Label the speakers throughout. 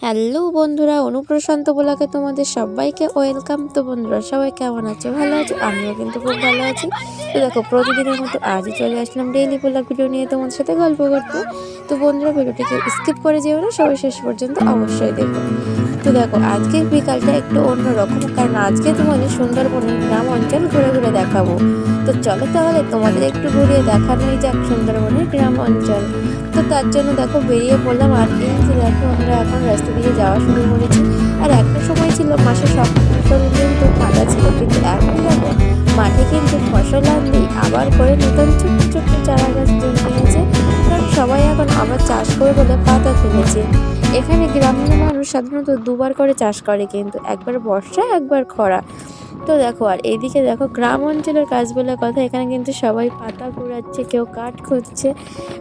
Speaker 1: Hello বন্ধুরা, অনুপ্রশান্ত ব্লগে তোমাদের সবাইকে ওয়েলকাম। তো বন্ধুরা সবাই কেমন আছো? ভালো আছো? আমিও কিন্তু খুব ভালো আছি। তো দেখো, প্রতিদিনের মতো আজই চলে আসলাম ডেইলি ব্লগ ভিডিও নিয়ে তোমাদের সাথে গল্প করতে। তো বন্ধুরা, ভিডিওটিকে স্কিপ করে যেও না, সবাই শেষ পর্যন্ত অবশ্যই দেখো। তো দেখো, আজকের বিকালটা একটু অন্যরকম, কারণ আজকে তোমাদের সুন্দরবনের গ্রাম অঞ্চল ঘুরে ঘুরে দেখাবো। তো চলো তাহলে তোমাদের একটু ঘুরিয়ে দেখানোই যাক সুন্দরবনের গ্রাম অঞ্চল। তো তার জন্য দেখো বেরিয়ে পড়লাম। আর এই যে দেখো, আমরা এখন রাস্তা দিয়ে যাওয়া শুরু করেছি। আর একটা সময় ছিল মাসে সব ফসল কিন্তু কাটা ছিল, কিন্তু এখন দেখো মাঠে কিন্তু ফসল আনলেই আবার করে নতুন ছোট্ট ছোট্ট চারা গাছ জন্মিয়েছে। কারণ সবাই এখন আবার চাষ করে বলে পাতা ফেলেছে। এখানে গ্রামের মানুষ সাধারণত দুবার করে চাষ করে, কিন্তু একবার বর্ষা একবার খরা। তো দেখো, আর এইদিকে দেখো গ্রাম অঞ্চলের কাজ বলে কথা, এখানে কিন্তু সবাই পাতা কুড়াচ্ছে, কেউ কাঠ খুঁজছে,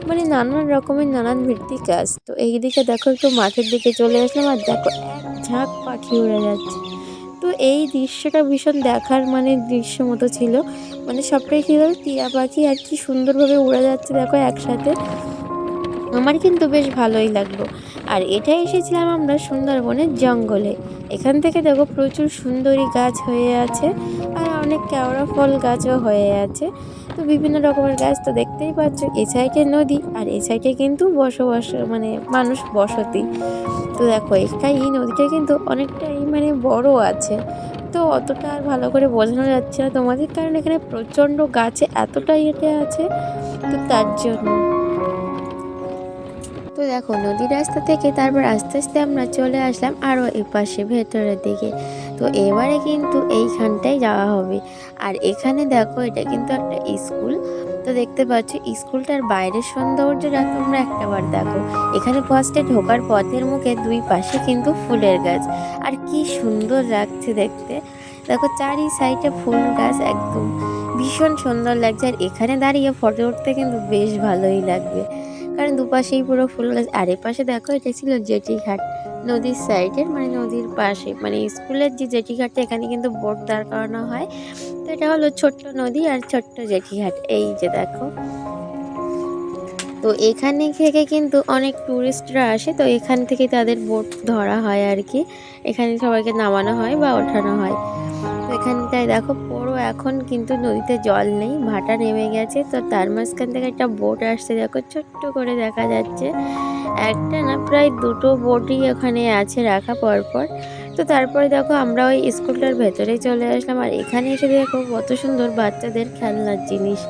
Speaker 1: মানে নানান রকমের নানান ভিত্তিক কাজ। তো এইদিকে দেখো একটু মাঠের দিকে চলে আসলাম, আর দেখো এক ঝাঁক পাখি উড়ে যাচ্ছে। তো এই দৃশ্যটা ভীষণ দেখার মানে দৃশ্য মতো ছিল। মানে সবটাই কী বল, টিয়া পাখি আর কি সুন্দরভাবে উড়ে যাচ্ছে দেখো একসাথে। আমার কিন্তু বেশ ভালোই লাগলো। আর এটাই এসেছিলাম আমরা সুন্দরবনের জঙ্গলে। এখান থেকে দেখো প্রচুর সুন্দরী গাছ হয়ে আছে, আর অনেক কেওড়া ফল গাছও হয়ে আছে। তো বিভিন্ন রকমের গাছ তো দেখতেই পাচ্ছ। এ সাইডে নদী, আর এ সাইডে কিন্তু বসবাস মানে মানুষ বসতি। তো দেখো এই নদীটা কিন্তু অনেকটাই মানে বড় আছে। তো অতটা আর ভালো করে বোঝানো যাচ্ছে না তোমাদের, কারণ এখানে প্রচণ্ড গাছে এতটাই হেঁটে আছে, তো তার জন্য। তো দেখো নদীর রাস্তা থেকে তারপর আস্তে আস্তে আমরা চলে আসলাম আরও এপাশে ভেতরের দিকে। তো এবারে কিন্তু এইখানটায় যাওয়া হবে। আর এখানে দেখো এটা কিন্তু একটা স্কুল। তো দেখতে পাচ্ছ স্কুলটার বাইরের সৌন্দর্যটা তোমরা একটাবার দেখো। এখানে ফার্স্টে ঢোকার পথের মুখে দুই পাশে কিন্তু ফুলের গাছ, আর কি সুন্দর লাগছে দেখতে। দেখো চারি সাইডে ফুল গাছ, একদম ভীষণ সুন্দর লাগছে। আর এখানে দাঁড়িয়ে ফটো উঠতে কিন্তু বেশ ভালোই লাগবে, কারণ দুপাশেই পুরো ফুল গাছ। আর এপাশে দেখো এটা ছিল জেটি ঘাট, নদীর সাইডের মানে নদীর পাশে, মানে স্কুলের যে জেটি ঘাটটা এখানে কিন্তু বোট দাঁড় করানো হয়। তো এটা হলো ছোট্ট নদী আর ছোট্ট জেটি ঘাট, এই যে দেখো। তো এখানে থেকে কিন্তু অনেক টুরিস্টরা আসে, তো এখান থেকে তাদের বোট ধরা হয় আর কি। এখানে সবাইকে নামানো হয় বা ওঠানো হয়। তো এখানটায় দেখো পুরো এখন কিন্তু নদীতে জল নেই, ভাটা নেমে গেছে। তো তার মাঝখান থেকে একটা বোট আসছে দেখো, ছোট্ট করে দেখা যাচ্ছে। একটা না প্রায় দুটো বোটই ওখানে আছে রাখা পরপর। তো তারপরে দেখো আমরা ওই স্কুলটার ভেতরেই চলে আসলাম। আর এখানে এসে দেখো কত সুন্দর বাচ্চাদের খেলনার জিনিস।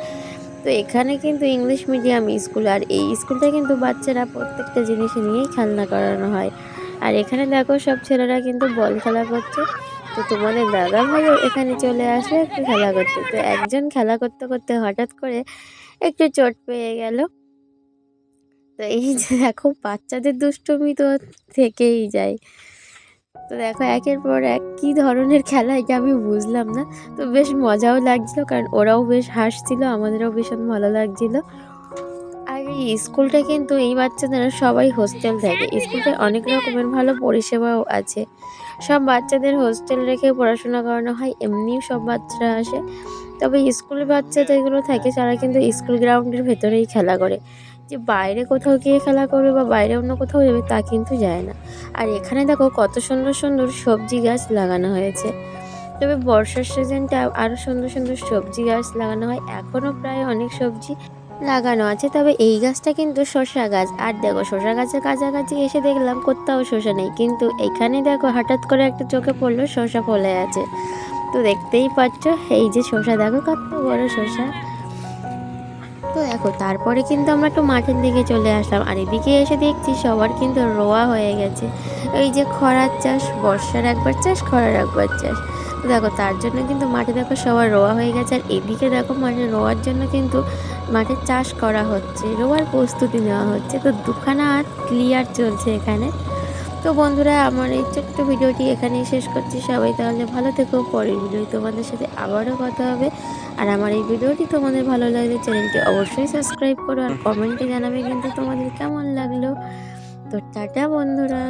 Speaker 1: তো এখানে কিন্তু ইংলিশ মিডিয়াম স্কুল, আর এই স্কুলটা কিন্তু বাচ্চারা প্রত্যেকটা জিনিস নিয়েই খেলনা করানো হয়। আর এখানে দেখো সব ছেলেরা কিন্তু বল খেলা করছে। তো তোমাদের দাদা ভাইও এখানে চলে আসলে একটু খেলা করতে। তো একজন খেলা করতে করতে হঠাৎ করে একটু চোট পেয়ে গেল। তো এই যে দেখো বাচ্চাদের দুষ্টুমি তো থেকেই যায়। তো দেখো একের পর এক কি ধরনের খেলা, এটা আমি বুঝলাম না। তো বেশ মজাও লাগছিল, কারণ ওরাও বেশ হাসছিল, আমাদেরও ভীষণ ভালো লাগছিল। আর এই স্কুলটা কিন্তু এই বাচ্চাদের সবাই হোস্টেল থাকে। স্কুলটায় অনেক রকমের ভালো পরিষেবাও আছে। সব বাচ্চাদের হোস্টেল রেখে পড়াশোনা করানো হয়, এমনিও সব বাচ্চারা আসে। তবে স্কুলের বাচ্চা যেগুলো থাকে তারা কিন্তু স্কুল গ্রাউন্ডের ভেতরেই খেলা করে। যে বাইরে কোথাও গিয়ে খেলা করবে বা বাইরে অন্য কোথাও যাবে তা কিন্তু যায় না। আর এখানে দেখো কত সুন্দর সুন্দর সবজি গাছ লাগানো হয়েছে। তবে বর্ষার সিজনটা আরও সুন্দর সুন্দর সবজি গাছ লাগানো হয়, এখনও প্রায় অনেক সবজি লাগানো আছে। তবে এই গাছটা কিন্তু শসা গাছ। আর দেখো শসা গাছের কাছাকাছি এসে দেখলাম কোথাও শসা নেই, কিন্তু এখানে দেখো হঠাৎ করে একটা চোখে পড়লো শসা ফলে আছে। তো দেখতেই পাচ্ছ এই যে শসা, দেখো কত বড় শসা। তো দেখো তারপরে কিন্তু আমরা একটু মাঠের দিকে চলে আসলাম। আর এদিকে এসে দেখছি সবার কিন্তু রোয়া হয়ে গেছে। এই যে খরার চাষ, বর্ষার একবার চাষ, খরার একবার চাষ। তো দেখো তার জন্য কিন্তু মাঠে দেখো সবার রোয়া হয়ে গেছে। আর এদিকে দেখো মাঠে রোয়ার জন্য কিন্তু মাঠে চাষ করা হচ্ছে, রোয়ার প্রস্তুতি নেওয়া হচ্ছে। তো দুখানা আর ক্লিয়ার চলছে এখানে। তো বন্ধুরা, আমার এই ছোট্ট ভিডিওটি এখানেই শেষ করছি। সবাই তাহলে ভালো থেকো, পরের ভিডিও তোমাদের সাথে আবারও কথা হবে। আর আমার এই ভিডিওটি তোমাদের ভালো লাগলে চ্যানেলটি অবশ্যই সাবস্ক্রাইব করো, আর কমেন্টে জানাবে কিন্তু তোমাদের কেমন লাগলো। তো টাটা বন্ধুরা।